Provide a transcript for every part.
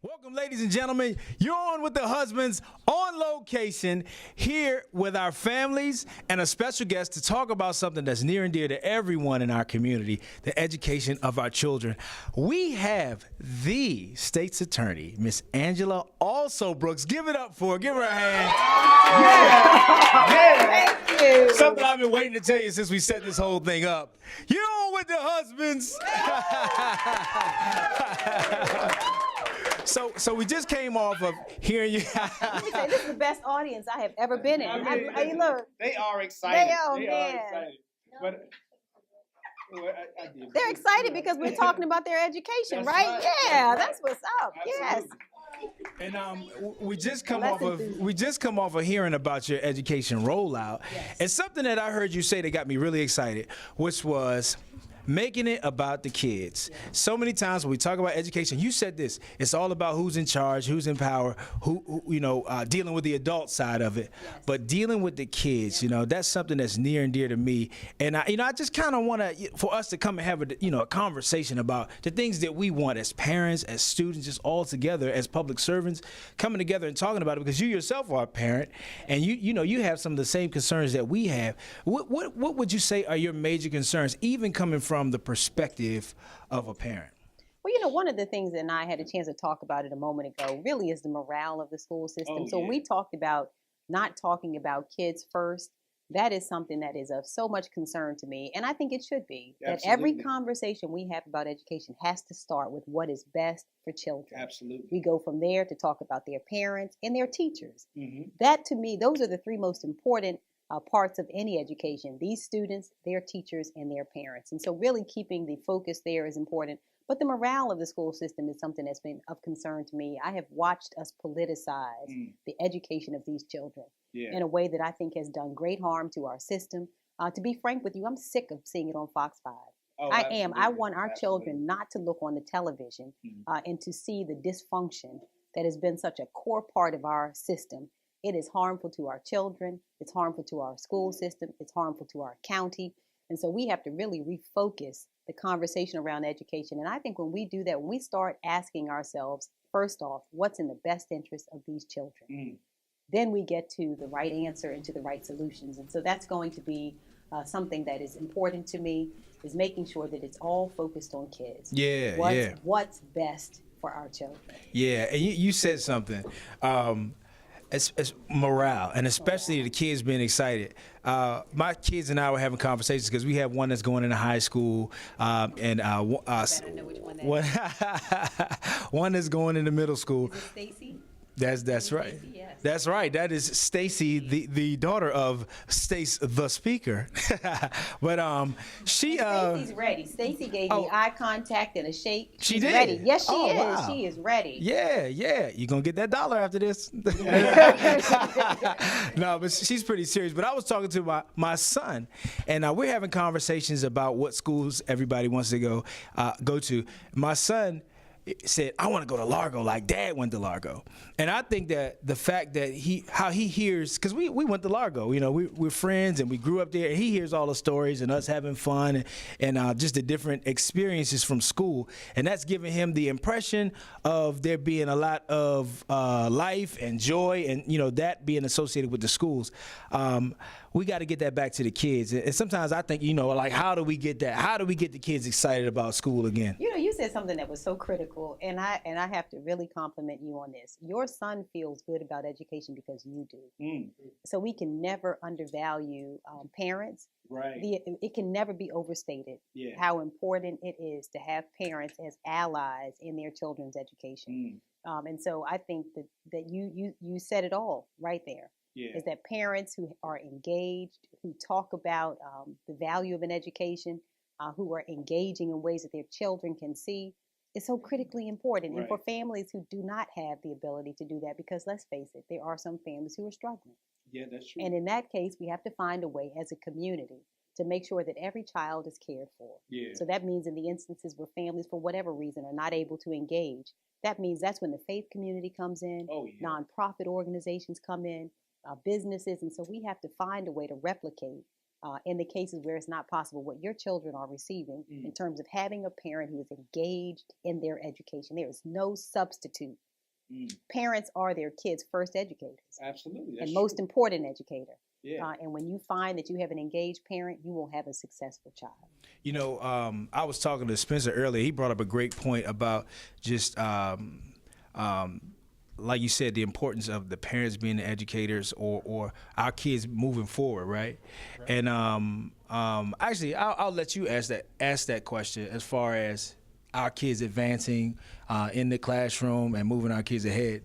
Welcome, ladies and gentlemen. You're on with the husbands on location here with our families and a special guest to talk about something that's near and dear to everyone in our community, the education of our children. We have the state's attorney, Miss Angela Alsobrooks. Give it up for her. Give her a hand. Yeah. Thank you. Something I've been waiting to tell you since we set this whole thing up. You're on with the husbands. So we just came off of hearing you. Let me say, this is the best audience I have ever been in. Look, They are excited. They are, man. excited. But I did. they're excited because we're talking about their education, That's right? right. Yeah, that's what's up. Yes. Absolutely. And we just come Less off of enthusiasm. hearing about your education rollout. Yes. And something that I heard you say that got me really excited, which was making it about the kids. So many times when we talk about education, you said this, it's all about who's in charge, who's in power, who dealing with the adult side of it. Yes. But dealing with the kids, that's something that's near and dear to me. And I just kind of want to, for us to come and have a conversation about the things that we want as parents, as students, just all together as public servants, coming together and talking about it, because you yourself are a parent and you have some of the same concerns that we have. What would you say are your major concerns, even coming from the perspective of a parent? Well, one of the things, and I had a chance to talk about it a moment ago, really is the morale of the school system. Oh, So when yeah. we talked about not talking about kids first, that is something that is of so much concern to me. And I think it should be. That every Absolutely. conversation we have about education has to start with what is best for children. Absolutely. We go from there to talk about their parents and their teachers. hmm That, to me, those are the three most important parts of any education: these students, their teachers, and their parents. And so really keeping the focus there is important. But the morale of the school system is something that's been of concern to me. I have watched us politicize the education of these children Yeah. in a way that I think has done great harm to our system. To be frank with you, I'm sick of seeing it on Fox 5. Oh, I am. I absolutely. want our Absolutely. children not to look on the television Mhm. and to see the dysfunction that has been such a core part of our system. It is harmful to our children. It's harmful to our school system. It's harmful to our county. And so we have to really refocus the conversation around education. And I think when we do that, when we start asking ourselves, first off, what's in the best interest of these children, Mm. then we get to the right answer and to the right solutions. And so that's going to be something that is important to me, is making sure that it's all focused on kids. Yeah, What's best for our children. Yeah, and you said something. As morale, and especially the kids being excited. My kids and I were having conversations because we have one that's going into high school, and Better know which one that one is going into middle school. is. Is it Stacy? That's right. Stacy, yes. That's right. That is Stacy, the daughter of Stace, the speaker. But she Stacy's ready. Stacy gave me eye contact and a shake. She She's did? ready. Yes, she Oh, is. wow. She is ready. Yeah, you gonna get that dollar after this. No, but she's pretty serious. But I was talking to my son, and we're having conversations about what schools everybody wants to go to. My son said, I want to go to Largo like Dad went to Largo. And I think that the fact that how he hears, because we went to Largo, we're friends and we grew up there, and he hears all the stories and us having fun and just the different experiences from school. And that's giving him the impression of there being a lot of life and joy and, that being associated with the schools. We got to get that back to the kids. And sometimes I think, like, how do we get that? How do we get the kids excited about school again? You said something that was so critical, and I have to really compliment you on this. Your son feels good about education because you do. Mm. So we can never undervalue parents. Right. It can never be overstated Yeah. how important it is to have parents as allies in their children's education. Mm. And so I think that you said it all right there. Yeah. Is that parents who are engaged, who talk about the value of an education, who are engaging in ways that their children can see, is so critically important. And Right. for families who do not have the ability to do that, because let's face it, there are some families who are struggling. Yeah, that's true. And in that case, we have to find a way as a community to make sure that every child is cared for. Yeah. So that means in the instances where families, for whatever reason, are not able to engage, that means that's when the faith community comes in, Oh, yeah. nonprofit organizations come in, businesses. And so we have to find a way to replicate, in the cases where it's not possible, what your children are receiving in terms of having a parent who is engaged in their education. There is no substitute Parents are their kids' first educators. Absolutely. And most important educator. Yeah. And when you find that you have an engaged parent, you will have a successful child. You know, I was talking to Spencer earlier. He brought up a great point about just, like you said, the importance of the parents being the educators or our kids moving forward, right? And actually, I'll let you ask that question as far as our kids advancing in the classroom and moving our kids ahead.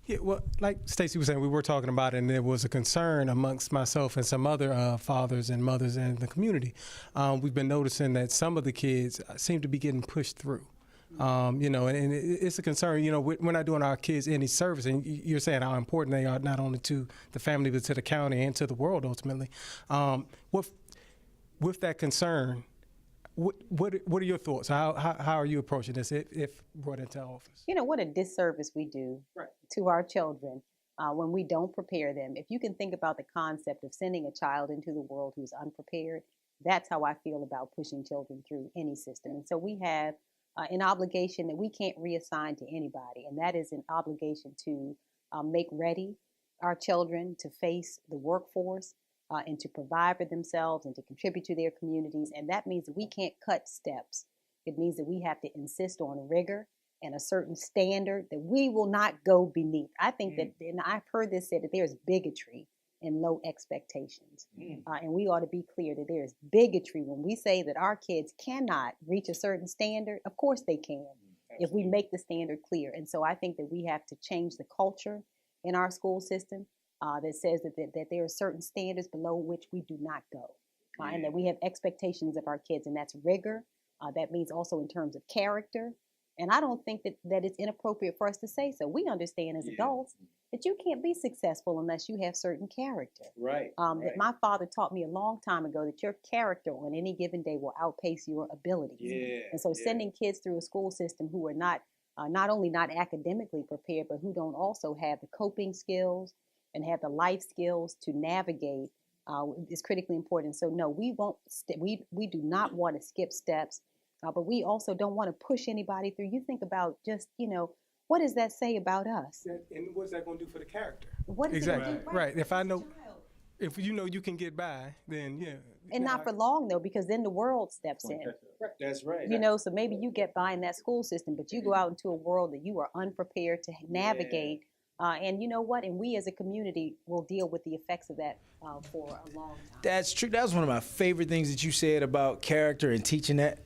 Yeah, well, like Stacey was saying, we were talking about it, and there was a concern amongst myself and some other fathers and mothers in the community. We've been noticing that some of the kids seem to be getting pushed through. You know, and it's a concern. You know, we're not doing our kids any service, and you're saying how important they are not only to the family but to the county and to the world ultimately. With that concern, what are your thoughts? How are you approaching this if brought into office? You know, what a disservice we do to our children when we don't prepare them. If you can think about the concept of sending a child into the world who's unprepared, that's how I feel about pushing children through any system. And so we have an obligation that we can't reassign to anybody, and that is an obligation to make ready our children to face the workforce and to provide for themselves and to contribute to their communities. And that means that we can't cut steps. It means that we have to insist on rigor and a certain standard that we will not go beneath. I think that, and I've heard this said, that there's bigotry in low expectations. And we ought to be clear that there's bigotry when we say that our kids cannot reach a certain standard. Of course they can, if we make the standard clear. And so I think that we have to change the culture in our school system that says that there are certain standards below which we do not go. And that we have expectations of our kids, and that's rigor. That means also in terms of character. And I don't think that it's inappropriate for us to say so. We understand as adults that you can't be successful unless you have certain character. That my father taught me a long time ago that your character on any given day will outpace your abilities. And so sending kids through a school system who are not only not academically prepared, but who don't also have the coping skills and have the life skills to navigate is critically important. So no, we won't. We do not want to skip steps. But we also don't want to push anybody through. You think about just, what does that say about us? And what's that going to do for the character? What is exactly. it do? Right. If I know, if you know you can get by, then yeah. And not for long though, because then the world steps in. That's right. So maybe you get by in that school system, but you go out into a world that you are unprepared to navigate. And you know what? And we as a community will deal with the effects of that for a long time. That's true. That was one of my favorite things that you said about character and teaching that,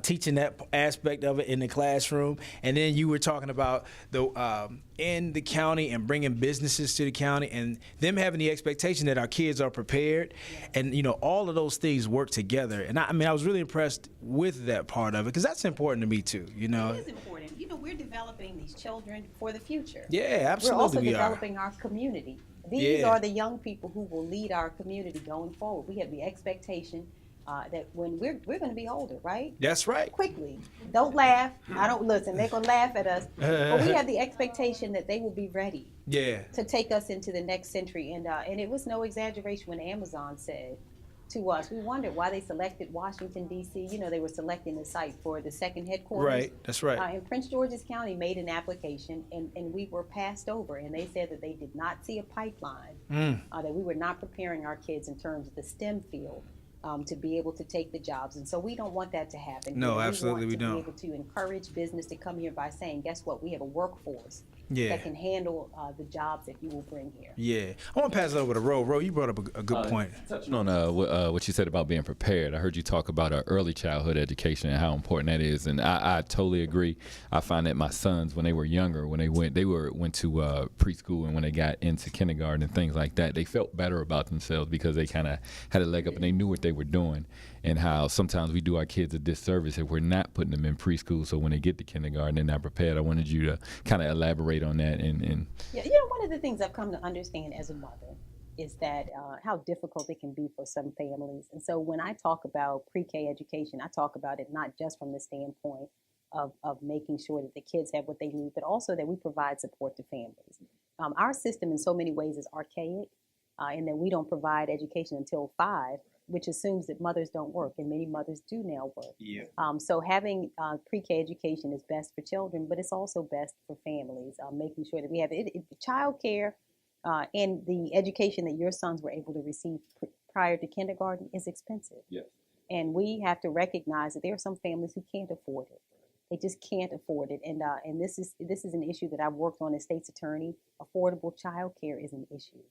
teaching that aspect of it in the classroom. And then you were talking about the in the county and bringing businesses to the county and them having the expectation that our kids are prepared. And, all of those things work together. And I was really impressed with that part of it because that's important to me too, It is important. We're developing these children for the future. Yeah, absolutely. We're also developing our community. These are the young people who will lead our community going forward. We have the expectation that when we're going to be older, right? That's right. Quickly. Don't laugh. I don't listen. They're going to laugh at us. But we have the expectation that they will be ready to take us into the next century. And it was no exaggeration when Amazon said to us, we wondered why they selected Washington, D.C. They were selecting the site for the second headquarters. Right, that's right. And Prince George's County made an application, and we were passed over. And they said that they did not see a pipeline, that we were not preparing our kids in terms of the STEM field to be able to take the jobs. And so we don't want that to happen. No, absolutely we don't. We want to be able to encourage business to come here by saying, guess what? We have a workforce that can handle the jobs that you will bring here. Yeah. I want to pass it over to Ro. Ro, you brought up a good point. Touching on what you said about being prepared, I heard you talk about early childhood education and how important that is, and I totally agree. I find that my sons, when they were younger, when they went to preschool and when they got into kindergarten and things like that, they felt better about themselves because they kind of had a leg up and they knew what they were doing. And how sometimes we do our kids a disservice if we're not putting them in preschool, so when they get to kindergarten, they're not prepared. I wanted you to kind of elaborate on that. Yeah, one of the things I've come to understand as a mother is that how difficult it can be for some families. And so when I talk about pre-K education, I talk about it not just from the standpoint of making sure that the kids have what they need, but also that we provide support to families. Our system in so many ways is archaic. and that we don't provide education until 5, which assumes that mothers don't work, and many mothers do now work. Yeah. So having pre-K education is best for children, but it's also best for families, making sure that we have child care and the education that your sons were able to receive prior to kindergarten is expensive. Yes. And we have to recognize that there are some families who can't afford it. They just can't afford it. And this is an issue that I've worked on as state's attorney. Affordable child care is an issue.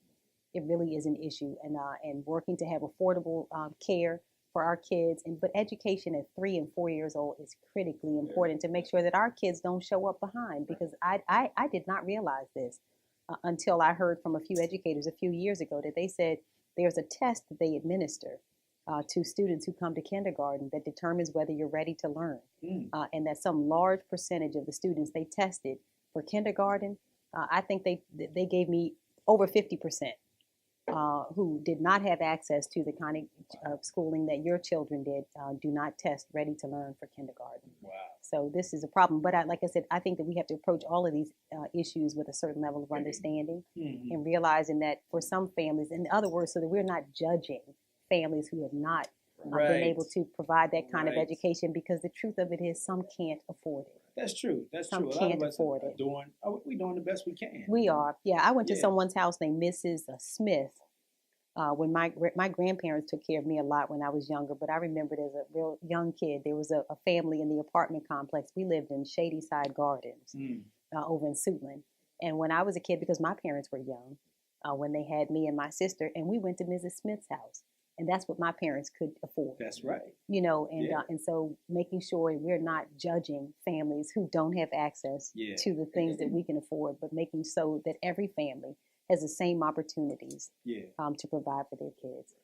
It really is an issue. And working to have affordable care for our kids. But education at 3 and 4 years old is critically important to make sure that our kids don't show up behind. Because I did not realize this until I heard from a few educators a few years ago that they said there's a test that they administer to students who come to kindergarten that determines whether you're ready to learn. And that some large percentage of the students they tested for kindergarten, I think they gave me over 50%. Who did not have access to the kind of schooling that your children did, do not test ready to learn for kindergarten. Wow. So this is a problem. But like I said, I think that we have to approach all of these issues with a certain level of understanding and realizing that for some families, in other words, so that we're not judging families who have not been able to provide that kind of education, because the truth of it is some can't afford it. That's true. That's Some true. can't afford it. We're doing the best we can. We are. Yeah, I went to Yeah. someone's house named Mrs. Smith when my grandparents took care of me a lot when I was younger. But I remembered as a real young kid, there was a family in the apartment complex. We lived in Shady Side Gardens over in Suitland. And when I was a kid, because my parents were young, when they had me and my sister, and we went to Mrs. Smith's house. And that's what my parents could afford. That's right. You know, and so making sure we're not judging families who don't have access to the things that we can afford, but making so that every family has the same opportunities to provide for their kids.